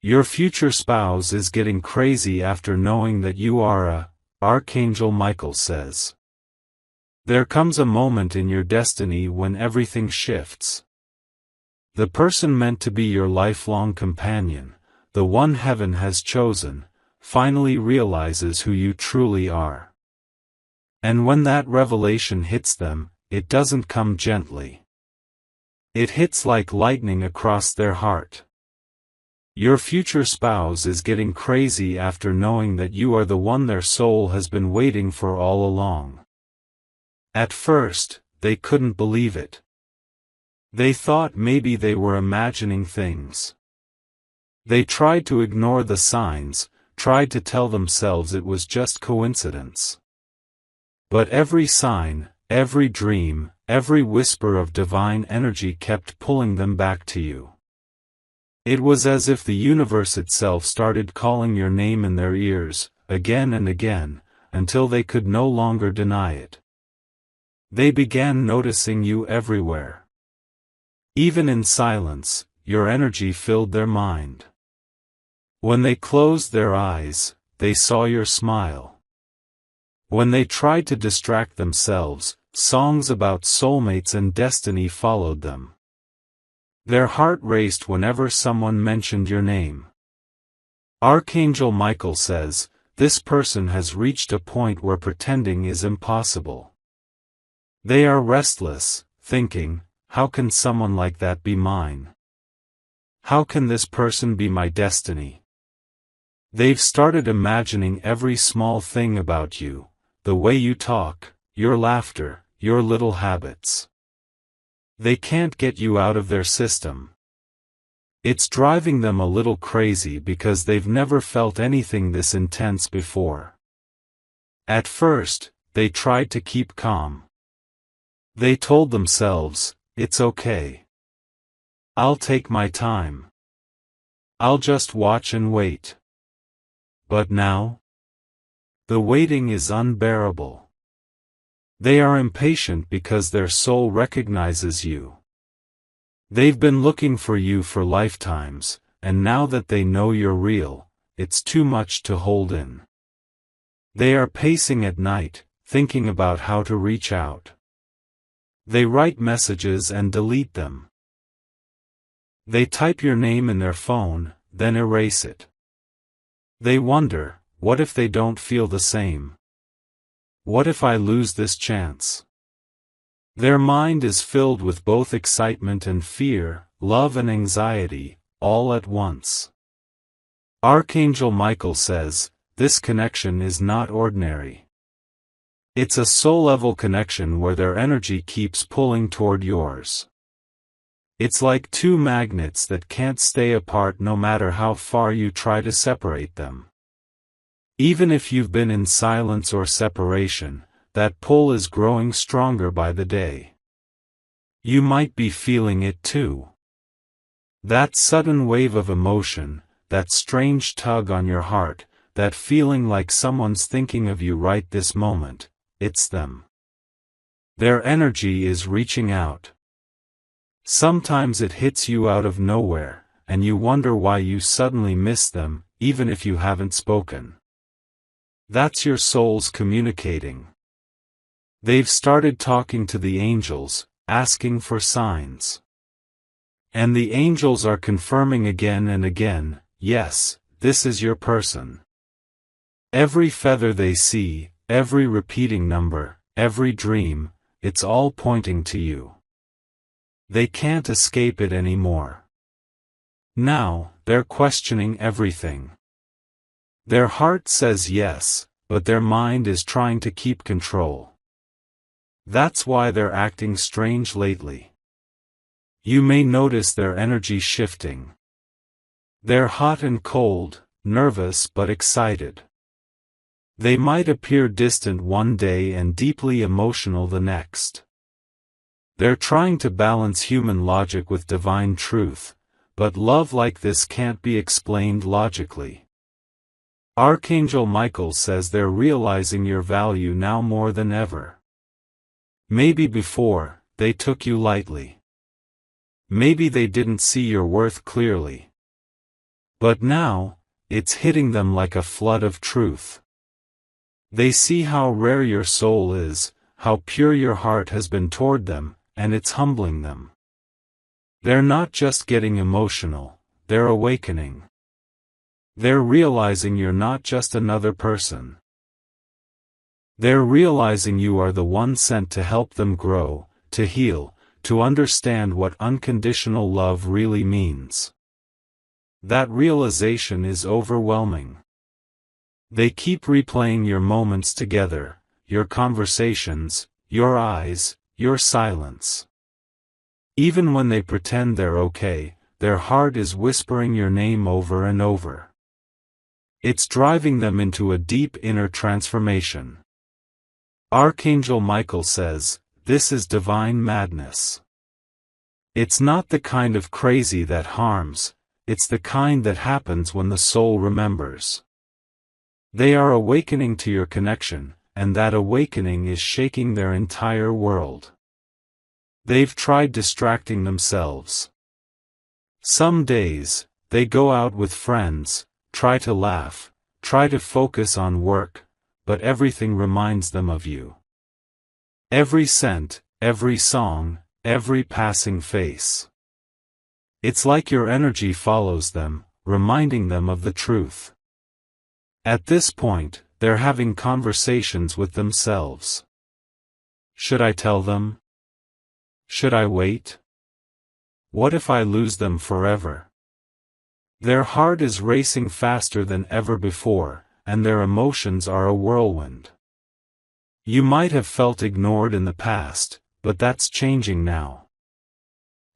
Your future spouse is getting crazy after knowing that you are a Archangel Michael says. There comes a moment in your destiny when everything shifts. The person meant to be your lifelong companion, the one heaven has chosen, finally realizes who you truly are. And when that revelation hits them, it doesn't come gently. It hits like lightning across their heart. Your future spouse is getting crazy after knowing that you are the one their soul has been waiting for all along. At first, they couldn't believe it. They thought maybe they were imagining things. They tried to ignore the signs, tried to tell themselves it was just coincidence. But every sign, every dream, every whisper of divine energy kept pulling them back to you. It was as if the universe itself started calling your name in their ears, again and again, until they could no longer deny it. They began noticing you everywhere. Even in silence, your energy filled their mind. When they closed their eyes, they saw your smile. When they tried to distract themselves, songs about soulmates and destiny followed them. Their heart raced whenever someone mentioned your name. Archangel Michael says, this person has reached a point where pretending is impossible. They are restless, thinking, how can someone like that be mine? How can this person be my destiny? They've started imagining every small thing about you, the way you talk, your laughter, your little habits. They can't get you out of their system. It's driving them a little crazy because they've never felt anything this intense before. At first, they tried to keep calm. They told themselves, it's okay. I'll take my time. I'll just watch and wait. But now? The waiting is unbearable. They are impatient because their soul recognizes you. They've been looking for you for lifetimes, and now that they know you're real, it's too much to hold in. They are pacing at night, thinking about how to reach out. They write messages and delete them. They type your name in their phone, then erase it. They wonder, what if they don't feel the same? What if I lose this chance? Their mind is filled with both excitement and fear, love and anxiety, all at once. Archangel Michael says, this connection is not ordinary. It's a soul-level connection where their energy keeps pulling toward yours. It's like two magnets that can't stay apart no matter how far you try to separate them. Even if you've been in silence or separation, that pull is growing stronger by the day. You might be feeling it too. That sudden wave of emotion, that strange tug on your heart, that feeling like someone's thinking of you right this moment, it's them. Their energy is reaching out. Sometimes it hits you out of nowhere, and you wonder why you suddenly miss them, even if you haven't spoken. That's your souls communicating. They've started talking to the angels, asking for signs. And the angels are confirming again and again, yes, this is your person. Every feather they see, every repeating number, every dream, it's all pointing to you. They can't escape it anymore. Now, they're questioning everything. Their heart says yes, but their mind is trying to keep control. That's why they're acting strange lately. You may notice their energy shifting. They're hot and cold, nervous but excited. They might appear distant one day and deeply emotional the next. They're trying to balance human logic with divine truth, but love like this can't be explained logically. Archangel Michael says they're realizing your value now more than ever. Maybe before, they took you lightly. Maybe they didn't see your worth clearly. But now, it's hitting them like a flood of truth. They see how rare your soul is, how pure your heart has been toward them, and it's humbling them. They're not just getting emotional, they're awakening. They're realizing you're not just another person. They're realizing you are the one sent to help them grow, to heal, to understand what unconditional love really means. That realization is overwhelming. They keep replaying your moments together, your conversations, your eyes, your silence. Even when they pretend they're okay, their heart is whispering your name over and over. It's driving them into a deep inner transformation. Archangel Michael says, this is divine madness. It's not the kind of crazy that harms, it's the kind that happens when the soul remembers. They are awakening to your connection, and that awakening is shaking their entire world. They've tried distracting themselves. Some days, they go out with friends, try to laugh, try to focus on work, but everything reminds them of you. Every scent, every song, every passing face. It's like your energy follows them, reminding them of the truth. At this point, they're having conversations with themselves. Should I tell them? Should I wait? What if I lose them forever? Their heart is racing faster than ever before, and their emotions are a whirlwind. You might have felt ignored in the past, but that's changing now.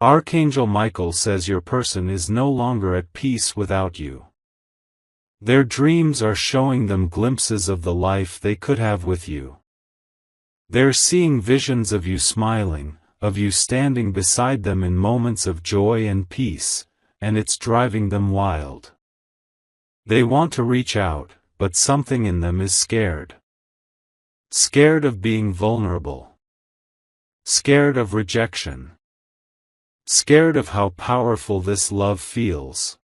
Archangel Michael says your person is no longer at peace without you. Their dreams are showing them glimpses of the life they could have with you. They're seeing visions of you smiling, of you standing beside them in moments of joy and peace, and it's driving them wild. They want to reach out, but something in them is scared. Scared of being vulnerable. Scared of rejection. Scared of how powerful this love feels.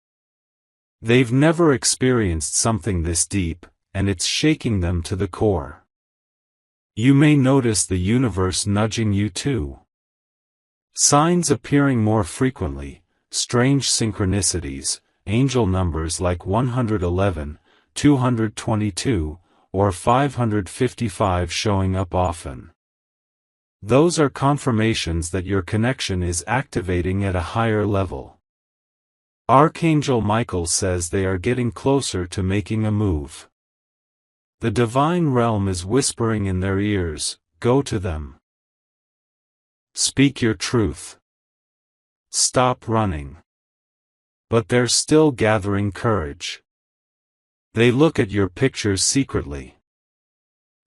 They've never experienced something this deep, and it's shaking them to the core. You may notice the universe nudging you too. Signs appearing more frequently, strange synchronicities, angel numbers like 111, 222, or 555 showing up often. Those are confirmations that your connection is activating at a higher level. Archangel Michael says they are getting closer to making a move. The divine realm is whispering in their ears, go to them. Speak your truth. Stop running. But they're still gathering courage. They look at your pictures secretly.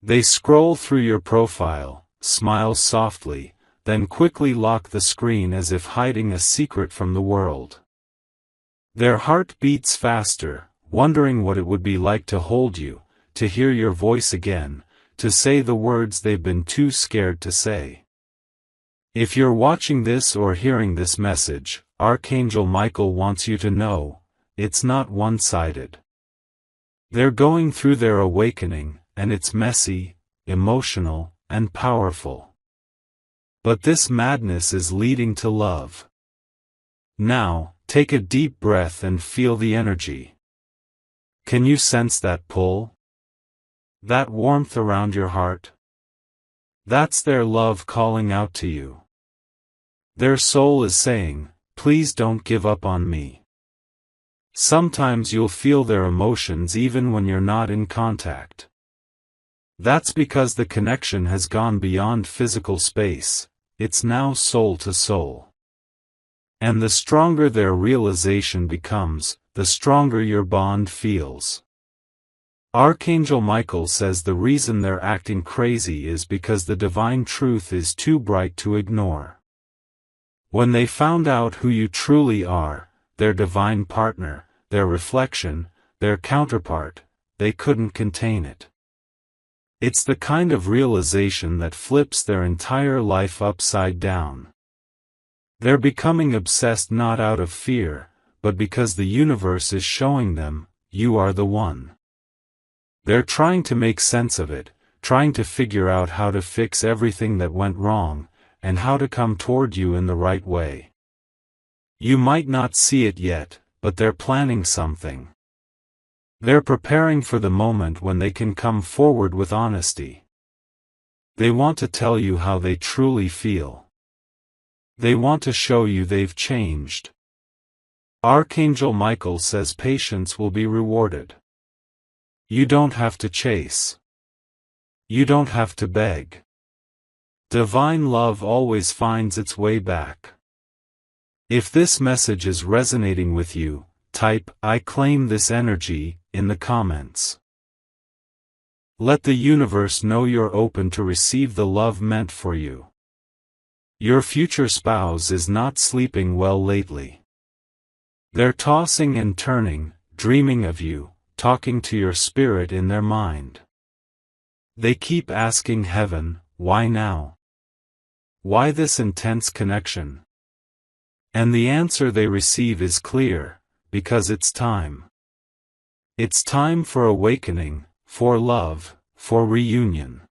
They scroll through your profile, smile softly, then quickly lock the screen as if hiding a secret from the world. Their heart beats faster, wondering what it would be like to hold you, to hear your voice again, to say the words they've been too scared to say. If you're watching this or hearing this message, Archangel Michael wants you to know, it's not one-sided. They're going through their awakening, and it's messy, emotional, and powerful. But this madness is leading to love. Now, take a deep breath and feel the energy. Can you sense that pull? That warmth around your heart? That's their love calling out to you. Their soul is saying, please don't give up on me. Sometimes you'll feel their emotions even when you're not in contact. That's because the connection has gone beyond physical space, it's now soul to soul. And the stronger their realization becomes, the stronger your bond feels. Archangel Michael says the reason they're acting crazy is because the divine truth is too bright to ignore. When they found out who you truly are, their divine partner, their reflection, their counterpart, they couldn't contain it. It's the kind of realization that flips their entire life upside down. They're becoming obsessed not out of fear, but because the universe is showing them, you are the one. They're trying to make sense of it, trying to figure out how to fix everything that went wrong, and how to come toward you in the right way. You might not see it yet, but they're planning something. They're preparing for the moment when they can come forward with honesty. They want to tell you how they truly feel. They want to show you they've changed. Archangel Michael says patience will be rewarded. You don't have to chase. You don't have to beg. Divine love always finds its way back. If this message is resonating with you, type "I claim this energy" in the comments. Let the universe know you're open to receive the love meant for you. Your future spouse is not sleeping well lately. They're tossing and turning, dreaming of you, talking to your spirit in their mind. They keep asking heaven, why now? Why this intense connection? And the answer they receive is clear, because it's time. It's time for awakening, for love, for reunion.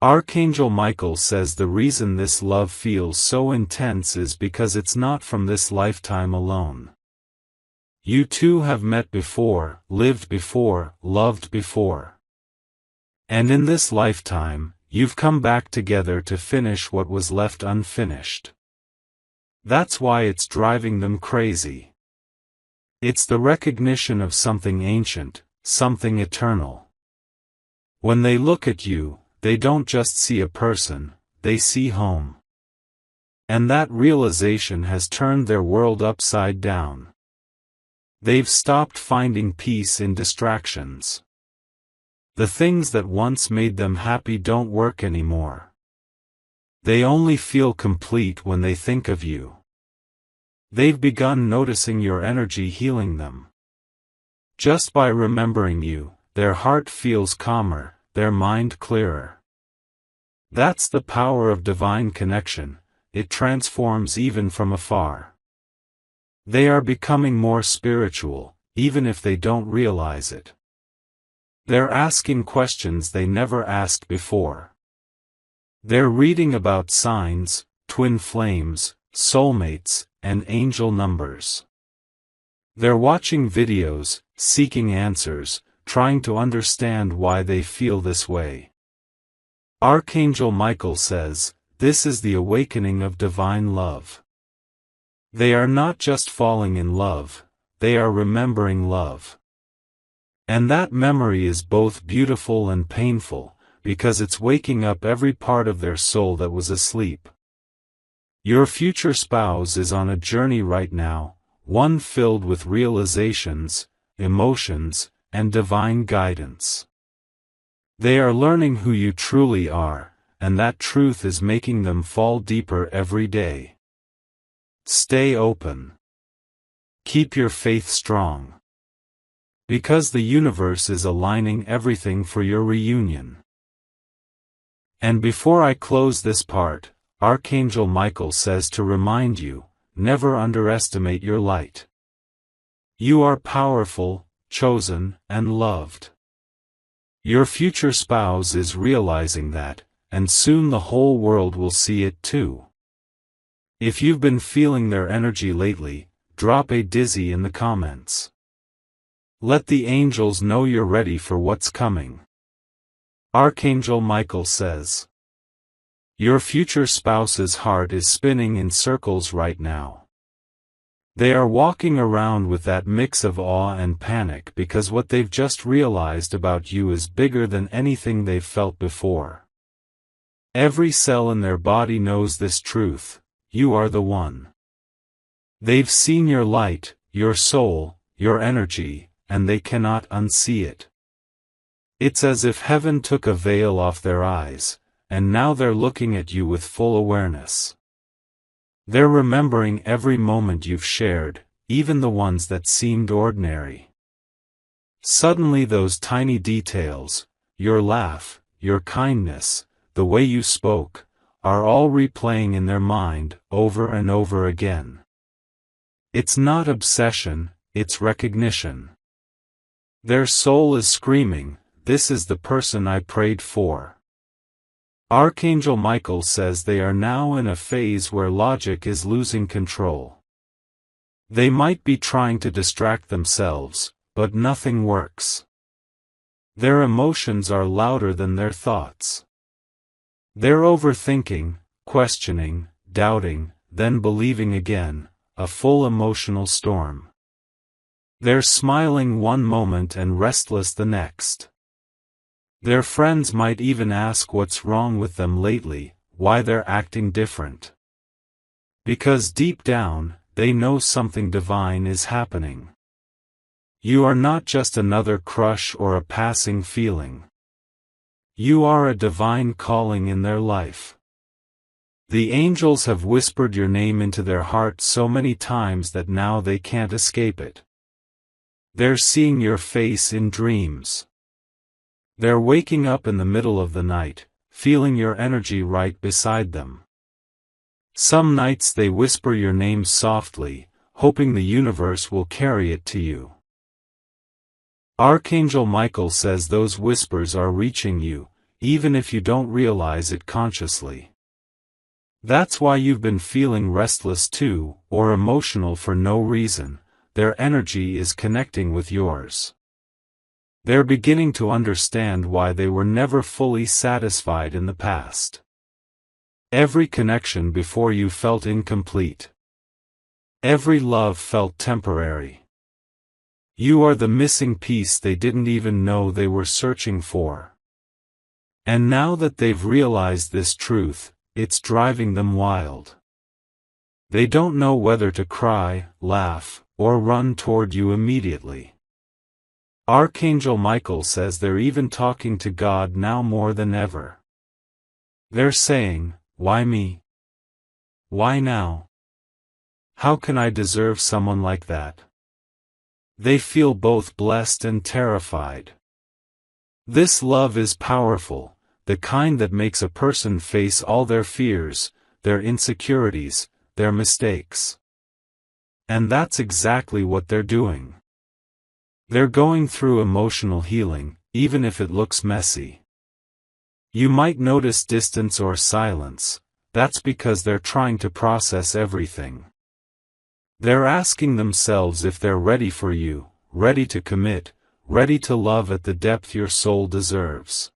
Archangel Michael says the reason this love feels so intense is because it's not from this lifetime alone. You two have met before, lived before, loved before. And in this lifetime, you've come back together to finish what was left unfinished. That's why it's driving them crazy. It's the recognition of something ancient, something eternal. When they look at you, they don't just see a person, they see home. And that realization has turned their world upside down. They've stopped finding peace in distractions. The things that once made them happy don't work anymore. They only feel complete when they think of you. They've begun noticing your energy healing them. Just by remembering you, their heart feels calmer, their mind clearer. That's the power of divine connection, it transforms even from afar. They are becoming more spiritual, even if they don't realize it. They're asking questions they never asked before. They're reading about signs, twin flames, soulmates, and angel numbers. They're watching videos, seeking answers, trying to understand why they feel this way. Archangel Michael says, this is the awakening of divine love. They are not just falling in love, they are remembering love. And that memory is both beautiful and painful, because it's waking up every part of their soul that was asleep. Your future spouse is on a journey right now, one filled with realizations, emotions, and divine guidance. They are learning who you truly are, and that truth is making them fall deeper every day. Stay open. Keep your faith strong. Because the universe is aligning everything for your reunion. And before I close this part, Archangel Michael says to remind you, never underestimate your light. You are powerful, chosen, and loved. Your future spouse is realizing that, and soon the whole world will see it too. If you've been feeling their energy lately, drop a dizzy in the comments. Let the angels know you're ready for what's coming. Archangel Michael says, your future spouse's heart is spinning in circles right now. They are walking around with that mix of awe and panic because what they've just realized about you is bigger than anything they've felt before. Every cell in their body knows this truth, you are the one. They've seen your light, your soul, your energy, and they cannot unsee it. It's as if heaven took a veil off their eyes, and now they're looking at you with full awareness. They're remembering every moment you've shared, even the ones that seemed ordinary. Suddenly those tiny details, your laugh, your kindness, the way you spoke, are all replaying in their mind, over and over again. It's not obsession, it's recognition. Their soul is screaming, "This is the person I prayed for." Archangel Michael says they are now in a phase where logic is losing control. They might be trying to distract themselves, but nothing works. Their emotions are louder than their thoughts. They're overthinking, questioning, doubting, then believing again, a full emotional storm. They're smiling one moment and restless the next. Their friends might even ask what's wrong with them lately, why they're acting different. Because deep down, they know something divine is happening. You are not just another crush or a passing feeling. You are a divine calling in their life. The angels have whispered your name into their heart so many times that now they can't escape it. They're seeing your face in dreams. They're waking up in the middle of the night, feeling your energy right beside them. Some nights they whisper your name softly, hoping the universe will carry it to you. Archangel Michael says those whispers are reaching you, even if you don't realize it consciously. That's why you've been feeling restless too, or emotional for no reason. Their energy is connecting with yours. They're beginning to understand why they were never fully satisfied in the past. Every connection before you felt incomplete. Every love felt temporary. You are the missing piece they didn't even know they were searching for. And now that they've realized this truth, it's driving them wild. They don't know whether to cry, laugh, or run toward you immediately. Archangel Michael says they're even talking to God now more than ever. They're saying, "Why me? Why now? How can I deserve someone like that?" They feel both blessed and terrified. This love is powerful, the kind that makes a person face all their fears, their insecurities, their mistakes. And that's exactly what they're doing. They're going through emotional healing, even if it looks messy. You might notice distance or silence. That's because they're trying to process everything. They're asking themselves if they're ready for you, ready to commit, ready to love at the depth your soul deserves.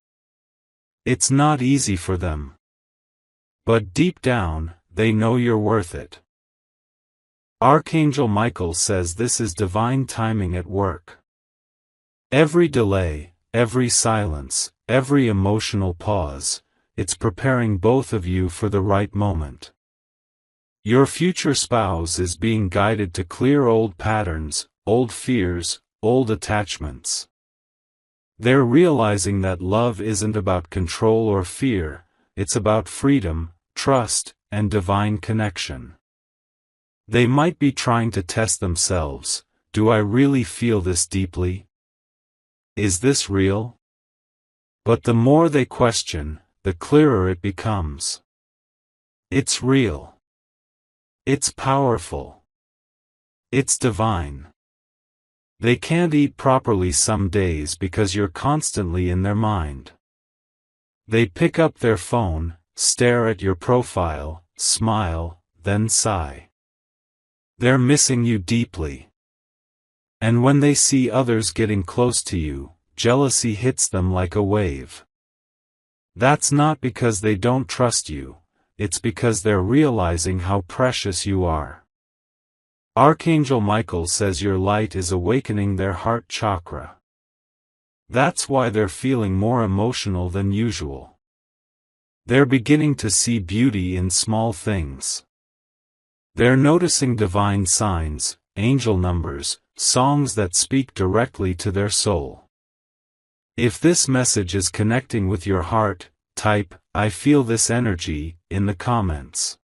It's not easy for them. But deep down, they know you're worth it. Archangel Michael says this is divine timing at work. Every delay, every silence, every emotional pause, it's preparing both of you for the right moment. Your future spouse is being guided to clear old patterns, old fears, old attachments. They're realizing that love isn't about control or fear, it's about freedom, trust, and divine connection. They might be trying to test themselves. Do I really feel this deeply? Is this real? But the more they question, the clearer it becomes. It's real. It's powerful. It's divine. They can't eat properly some days because you're constantly in their mind. They pick up their phone, stare at your profile, smile, then sigh. They're missing you deeply. And when they see others getting close to you, jealousy hits them like a wave. That's not because they don't trust you, it's because they're realizing how precious you are. Archangel Michael says your light is awakening their heart chakra. That's why they're feeling more emotional than usual. They're beginning to see beauty in small things. They're noticing divine signs, angel numbers, songs that speak directly to their soul. If this message is connecting with your heart, type, "I feel this energy," in the comments.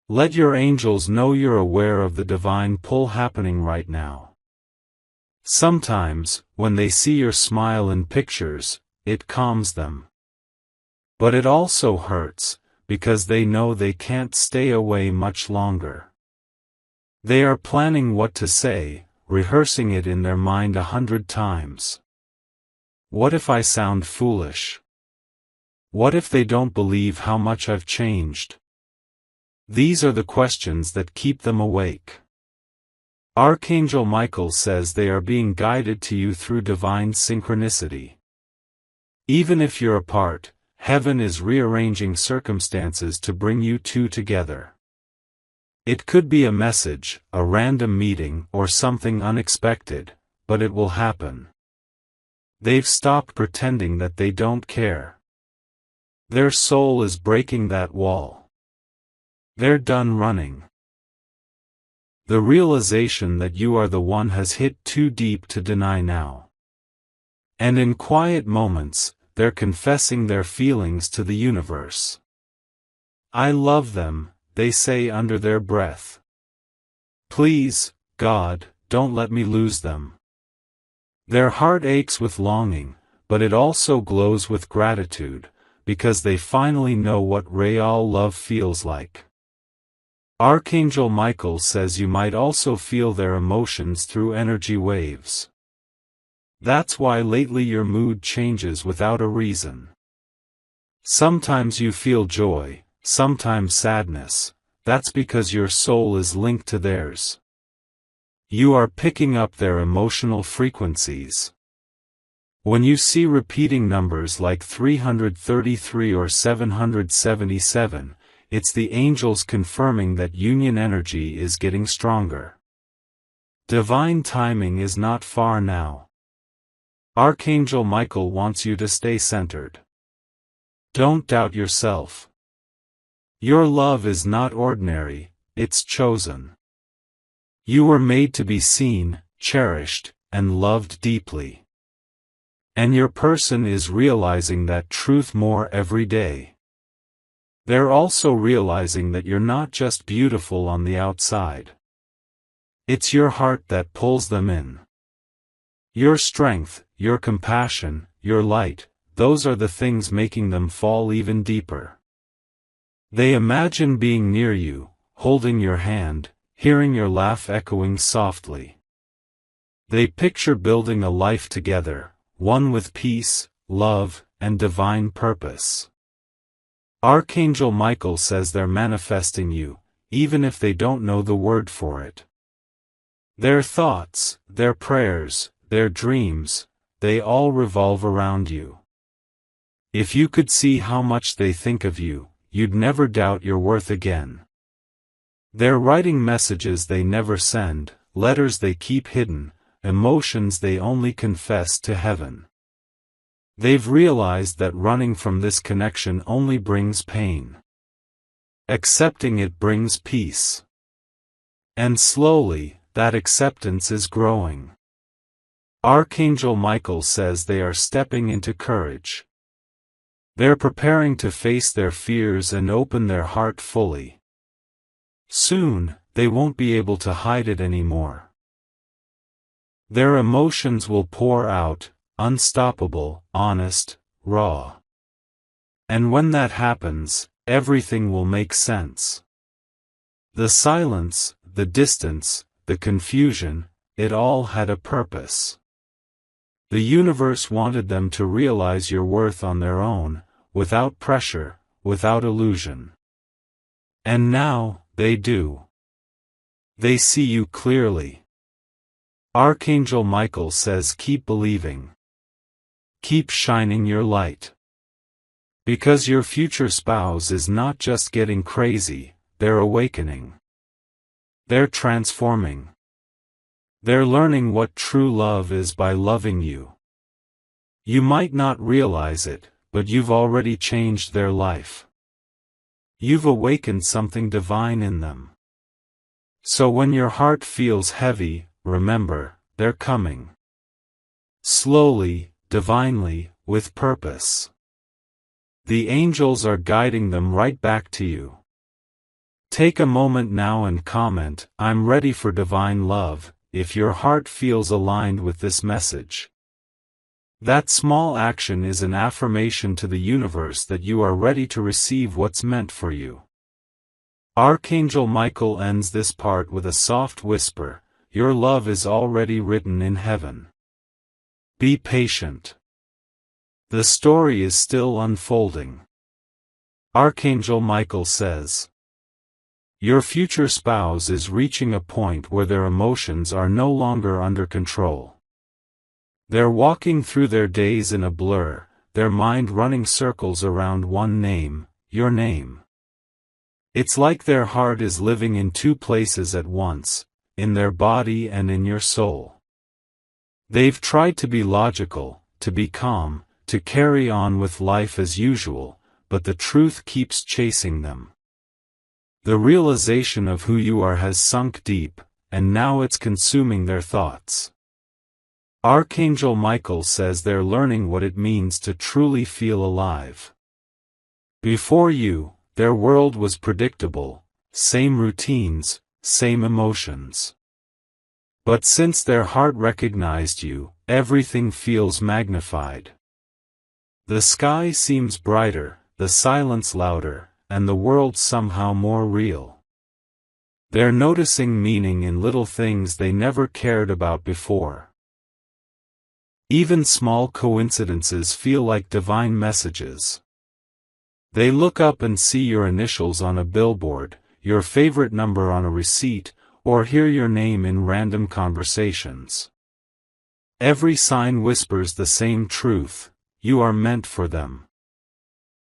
Let your angels know you're aware of the divine pull happening right now. Sometimes, when they see your smile in pictures, it calms them. But it also hurts, because they know they can't stay away much longer. They are planning what to say, rehearsing it in their mind 100 times. What if I sound foolish? What if they don't believe how much I've changed? These are the questions that keep them awake. Archangel Michael says they are being guided to you through divine synchronicity. Even if you're apart, heaven is rearranging circumstances to bring you two together. It could be a message, a random meeting, or something unexpected, but it will happen. They've stopped pretending that they don't care. Their soul is breaking that wall. They're done running. The realization that you are the one has hit too deep to deny now. And in quiet moments, they're confessing their feelings to the universe. I love them, they say under their breath. Please, God, don't let me lose them. Their heart aches with longing, but it also glows with gratitude, because they finally know what real love feels like. Archangel Michael says you might also feel their emotions through energy waves. That's why lately your mood changes without a reason. Sometimes you feel joy, sometimes sadness. That's because your soul is linked to theirs. You are picking up their emotional frequencies. When you see repeating numbers like 333 or 777, it's the angels confirming that union energy is getting stronger. Divine timing is not far now. Archangel Michael wants you to stay centered. Don't doubt yourself. Your love is not ordinary, it's chosen. You were made to be seen, cherished, and loved deeply. And your person is realizing that truth more every day. They're also realizing that you're not just beautiful on the outside. It's your heart that pulls them in. Your strength, your compassion, your light, those are the things making them fall even deeper. They imagine being near you, holding your hand, hearing your laugh echoing softly. They picture building a life together, one with peace, love, and divine purpose. Archangel Michael says they're manifesting you, even if they don't know the word for it. Their thoughts, their prayers, their dreams, they all revolve around you. If you could see how much they think of you, you'd never doubt your worth again. They're writing messages they never send, letters they keep hidden, emotions they only confess to heaven. They've realized that running from this connection only brings pain. Accepting it brings peace. And slowly, that acceptance is growing. Archangel Michael says they are stepping into courage. They're preparing to face their fears and open their heart fully. Soon, they won't be able to hide it anymore. Their emotions will pour out, unstoppable, honest, raw. And when that happens, everything will make sense. The silence, the distance, the confusion, it all had a purpose. The universe wanted them to realize your worth on their own, without pressure, without illusion. And now, they do. They see you clearly. Archangel Michael says keep believing. Keep shining your light. Because your future spouse is not just getting crazy, they're awakening. They're transforming. They're learning what true love is by loving you. You might not realize it, but you've already changed their life. You've awakened something divine in them. So when your heart feels heavy, remember, they're coming. Slowly, divinely, with purpose. The angels are guiding them right back to you. Take a moment now and comment, "I'm ready for divine love," if your heart feels aligned with this message. That small action is an affirmation to the universe that you are ready to receive what's meant for you. Archangel Michael ends this part with a soft whisper, "Your love is already written in heaven. Be patient. The story is still unfolding." Archangel Michael says, "Your future spouse is reaching a point where their emotions are no longer under control. They're walking through their days in a blur, their mind running circles around one name, your name. It's like their heart is living in two places at once, in their body and in your soul. They've tried to be logical, to be calm, to carry on with life as usual, but the truth keeps chasing them. The realization of who you are has sunk deep, and now it's consuming their thoughts." Archangel Michael says they're learning what it means to truly feel alive. Before you, their world was predictable, same routines, same emotions. But since their heart recognized you, everything feels magnified. The sky seems brighter, the silence louder, and the world somehow more real. They're noticing meaning in little things they never cared about before. Even small coincidences feel like divine messages. They look up and see your initials on a billboard, your favorite number on a receipt, or hear your name in random conversations. Every sign whispers the same truth: you are meant for them.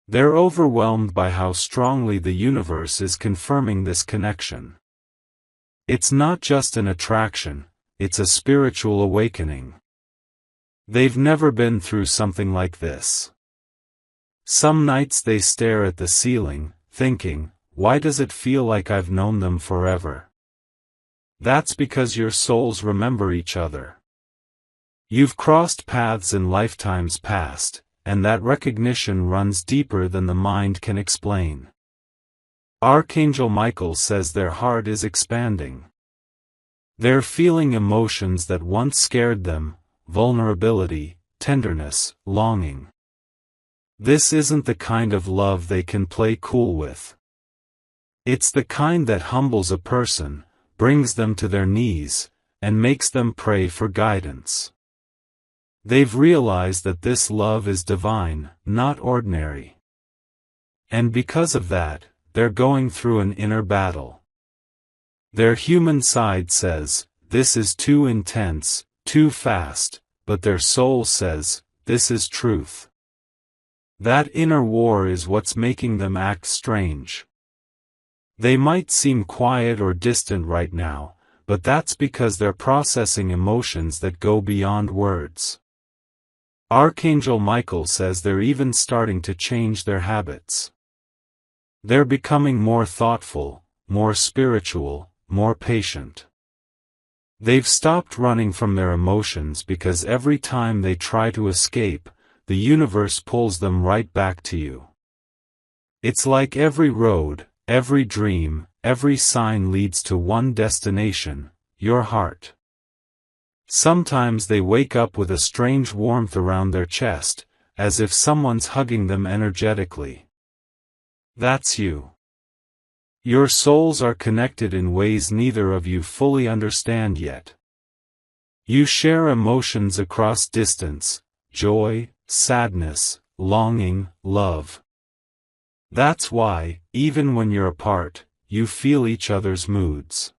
They're overwhelmed by how strongly the universe is confirming this connection. It's not just an attraction, it's a spiritual awakening. They've never been through something like this. Some nights they stare at the ceiling, thinking, "Why does it feel like I've known them forever?" That's because your souls remember each other. You've crossed paths in lifetimes past, and that recognition runs deeper than the mind can explain. Archangel Michael says their heart is expanding. They're feeling emotions that once scared them: vulnerability, tenderness, longing. This isn't the kind of love they can play cool with. It's the kind that humbles a person, brings them to their knees, and makes them pray for guidance. They've realized that this love is divine, not ordinary. And because of that, they're going through an inner battle. Their human side says, "This is too intense, too fast," but their soul says, "This is truth." That inner war is what's making them act strange. They might seem quiet or distant right now, but that's because they're processing emotions that go beyond words. Archangel Michael says they're even starting to change their habits. They're becoming more thoughtful, more spiritual, more patient. They've stopped running from their emotions because every time they try to escape, the universe pulls them right back to you. It's like every road, every dream, every sign leads to one destination: your heart. Sometimes they wake up with a strange warmth around their chest, as if someone's hugging them energetically. That's you. Your souls are connected in ways neither of you fully understand yet. You share emotions across distance: joy, sadness, longing, love. That's why, even when you're apart, you feel each other's moods.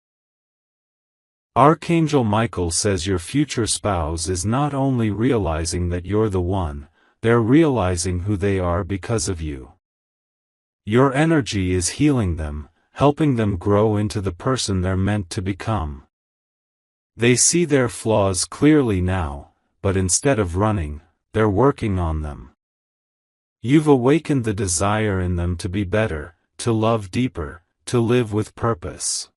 Archangel Michael says your future spouse is not only realizing that you're the one, they're realizing who they are because of you. Your energy is healing them, helping them grow into the person they're meant to become. They see their flaws clearly now, but instead of running, they're working on them. You've awakened the desire in them to be better, to love deeper, to live with purpose.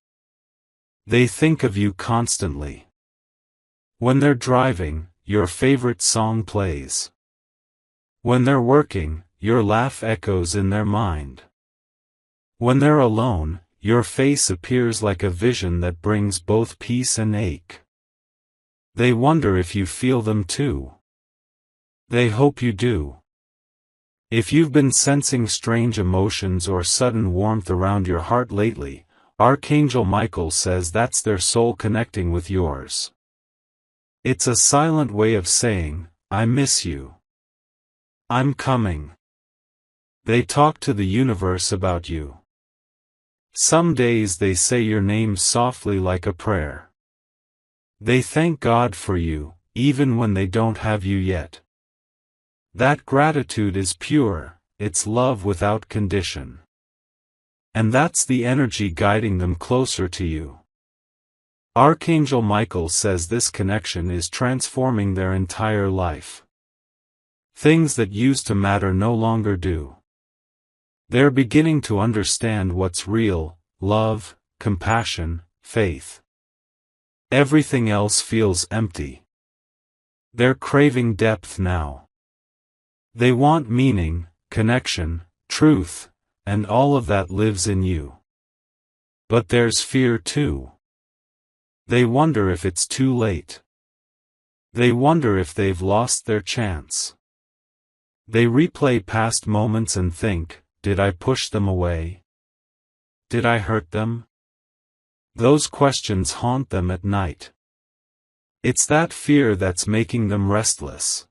They think of you constantly. When they're driving, your favorite song plays. When they're working, your laugh echoes in their mind. When they're alone, your face appears like a vision that brings both peace and ache. They wonder if you feel them too. They hope you do. If you've been sensing strange emotions or sudden warmth around your heart lately, Archangel Michael says that's their soul connecting with yours. It's a silent way of saying, I miss you. I'm coming. They talk to the universe about you. Some days they say your name softly like a prayer. They thank God for you, even when they don't have you yet. That gratitude is pure, it's love without condition. And that's the energy guiding them closer to you. Archangel Michael says this connection is transforming their entire life. Things that used to matter no longer do. They're beginning to understand what's real: love, compassion, faith. Everything else feels empty. They're craving depth now. They want meaning, connection, truth, and all of that lives in you. But there's fear too. They wonder if it's too late. They wonder if they've lost their chance. They replay past moments and think, did I push them away? Did I hurt them? Those questions haunt them at night. It's that fear that's making them restless.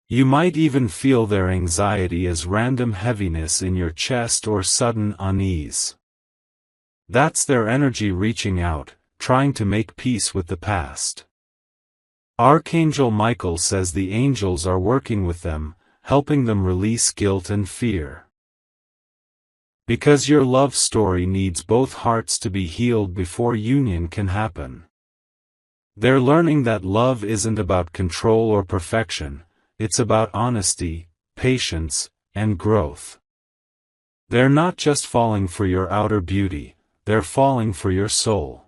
You might even feel their anxiety as random heaviness in your chest or sudden unease. That's their energy reaching out, trying to make peace with the past. Archangel Michael says the angels are working with them, helping them release guilt and fear. Because your love story needs both hearts to be healed before union can happen. They're learning that love isn't about control or perfection, it's about honesty, patience, and growth. They're not just falling for your outer beauty, they're falling for your soul.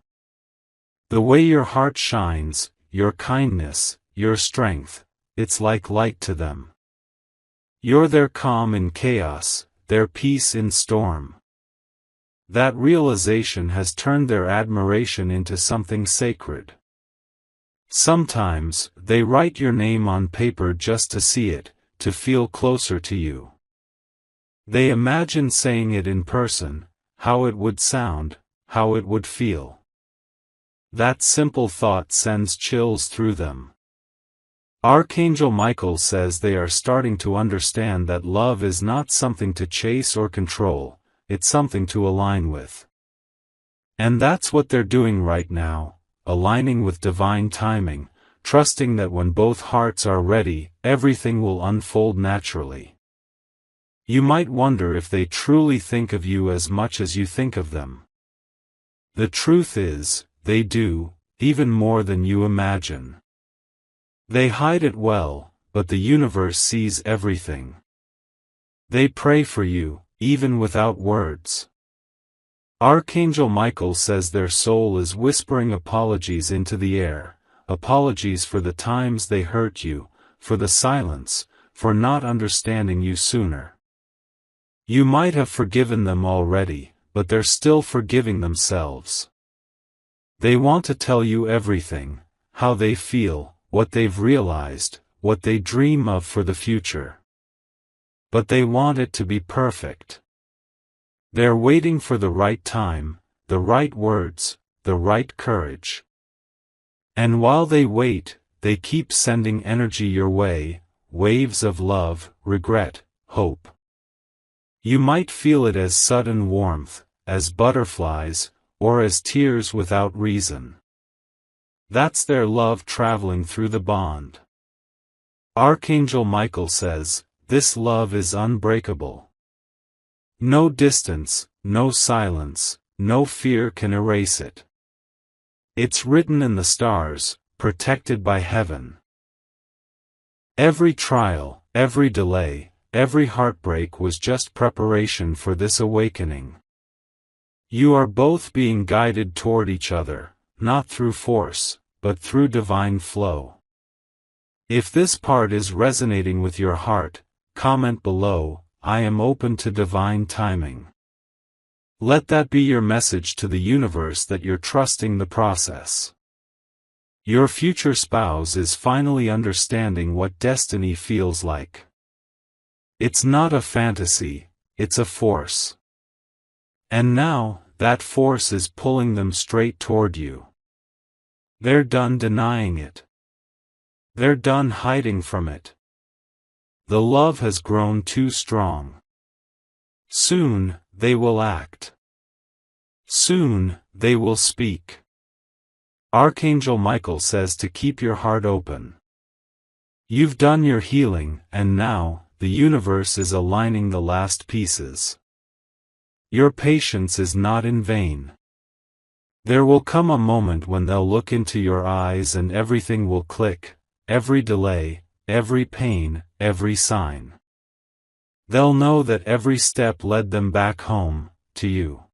The way your heart shines, your kindness, your strength, it's like light to them. You're their calm in chaos, their peace in storm. That realization has turned their admiration into something sacred. Sometimes, they write your name on paper just to see it, to feel closer to you. They imagine saying it in person, how it would sound, how it would feel. That simple thought sends chills through them. Archangel Michael says they are starting to understand that love is not something to chase or control, it's something to align with. And that's what they're doing right now, aligning with divine timing, trusting that when both hearts are ready, everything will unfold naturally. You might wonder if they truly think of you as much as you think of them. The truth is, they do, even more than you imagine. They hide it well, but the universe sees everything. They pray for you, even without words. Archangel Michael says their soul is whispering apologies into the air, apologies for the times they hurt you, for the silence, for not understanding you sooner. You might have forgiven them already, but they're still forgiving themselves. They want to tell you everything, how they feel, what they've realized, what they dream of for the future. But they want it to be perfect. They're waiting for the right time, the right words, the right courage. And while they wait, they keep sending energy your way, waves of love, regret, hope. You might feel it as sudden warmth, as butterflies, or as tears without reason. That's their love traveling through the bond. Archangel Michael says, this love is unbreakable. No distance, no silence, no fear can erase it. It's written in the stars, protected by heaven. Every trial, every delay, every heartbreak was just preparation for this awakening. You are both being guided toward each other, not through force, but through divine flow. If this part is resonating with your heart, comment below, I am open to divine timing. Let that be your message to the universe that you're trusting the process. Your future spouse is finally understanding what destiny feels like. It's not a fantasy, it's a force. And now, that force is pulling them straight toward you. They're done denying it. They're done hiding from it. The love has grown too strong. Soon, they will act. Soon, they will speak. Archangel Michael says to keep your heart open. You've done your healing, and now, the universe is aligning the last pieces. Your patience is not in vain. There will come a moment when they'll look into your eyes and everything will click, every delay, every pain, every sign. They'll know that every step led them back home, to you.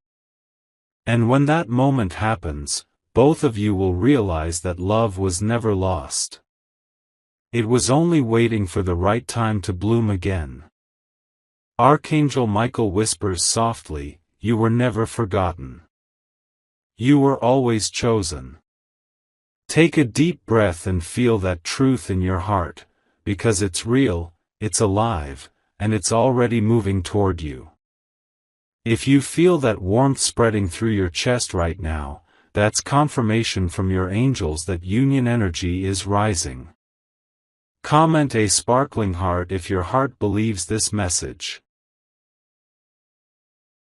And when that moment happens, both of you will realize that love was never lost. It was only waiting for the right time to bloom again. Archangel Michael whispers softly, "You were never forgotten. You were always chosen." Take a deep breath and feel that truth in your heart, because it's real, it's alive, and it's already moving toward you. If you feel that warmth spreading through your chest right now, that's confirmation from your angels that union energy is rising. Comment a sparkling heart if your heart believes this message.